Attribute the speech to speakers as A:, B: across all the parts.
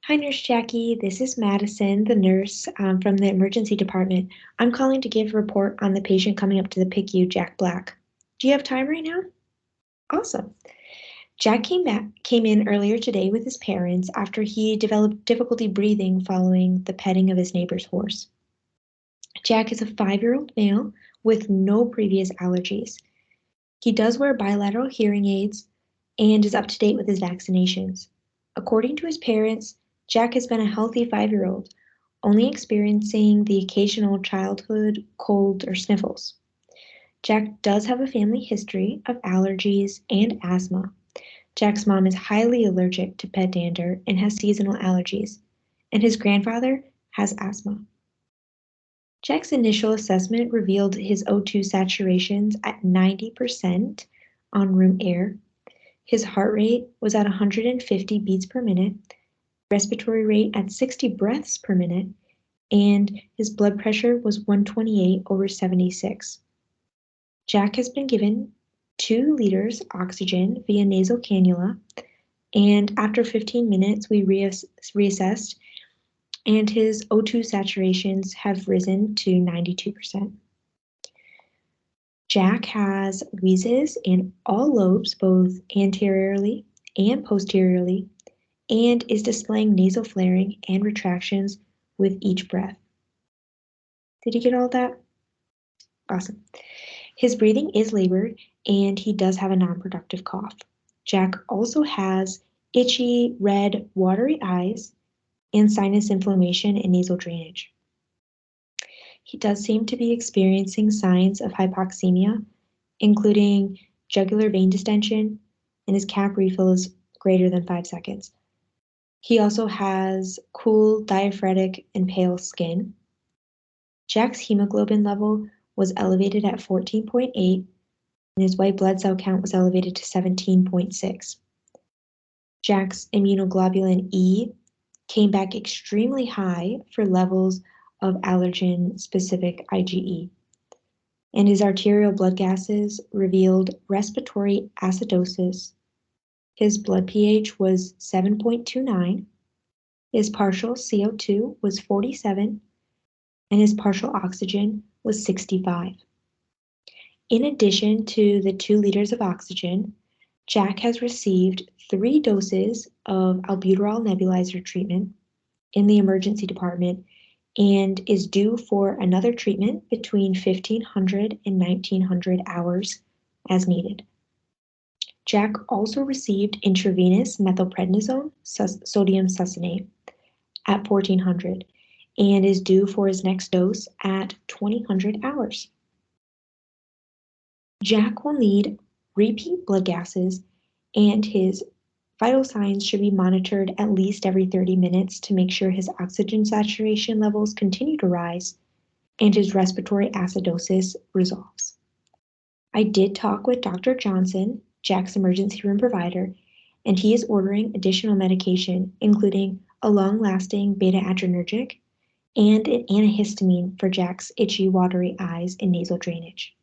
A: Hi, Nurse Jackie. This is Madison, the nurse from the emergency department. I'm calling to give a report on the patient coming up to the PICU, Jack Black. Do you have time right now? Awesome. Jack came in earlier today with his parents after he developed difficulty breathing following the petting of his neighbor's horse. Jack is a 5-year-old male with no previous allergies. He does wear bilateral hearing aids and is up to date with his vaccinations. According to his parents, Jack has been a healthy 5-year-old, only experiencing the occasional childhood cold or sniffles. Jack does have a family history of allergies and asthma. Jack's mom is highly allergic to pet dander and has seasonal allergies, and his grandfather has asthma. Jack's initial assessment revealed his O2 saturations at 90% on room air. His heart rate was at 150 beats per minute, respiratory rate at 60 breaths per minute, and his blood pressure was 128/76. Jack has been given 2 liters oxygen via nasal cannula, and after 15 minutes, we reassessed, and his O2 saturations have risen to 92%. Jack has wheezes in all lobes, both anteriorly and posteriorly, and is displaying nasal flaring and retractions with each breath. Did you get all that? Awesome. His breathing is labored, and he does have a non-productive cough. Jack also has itchy, red, watery eyes and sinus inflammation and nasal drainage. He does seem to be experiencing signs of hypoxemia, including jugular vein distension, and his cap refill is greater than 5 seconds. He also has cool, diaphoretic, and pale skin. Jack's hemoglobin level was elevated at 14.8, and his white blood cell count was elevated to 17.6. Jack's immunoglobulin E came back extremely high for levels of allergen-specific IgE, and his arterial blood gases revealed respiratory acidosis. His blood pH was 7.29, his partial CO2 was 47, and his partial oxygen was 65. In addition to the 2 liters of oxygen, Jack has received 3 doses of albuterol nebulizer treatment in the emergency department and is due for another treatment between 1,500 and 1,900 hours as needed. Jack also received intravenous methylprednisone sodium succinate at 1,400 and is due for his next dose at 2,000 hours. Jack will need repeat blood gases, and his vital signs should be monitored at least every 30 minutes to make sure his oxygen saturation levels continue to rise and his respiratory acidosis resolves. I did talk with Dr. Johnson, Jack's emergency room provider, and he is ordering additional medication, including a long-lasting beta-adrenergic and an antihistamine for Jack's itchy, watery eyes and nasal drainage.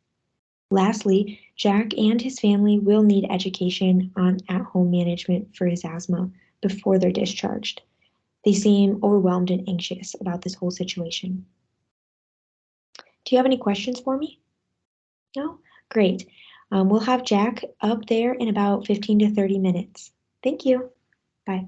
A: Lastly, Jack and his family will need education on at-home management for his asthma before they're discharged. They seem overwhelmed and anxious about this whole situation. Do you have any questions for me? No? Great. We'll have Jack up there in about 15 to 30 minutes. Thank you. Bye.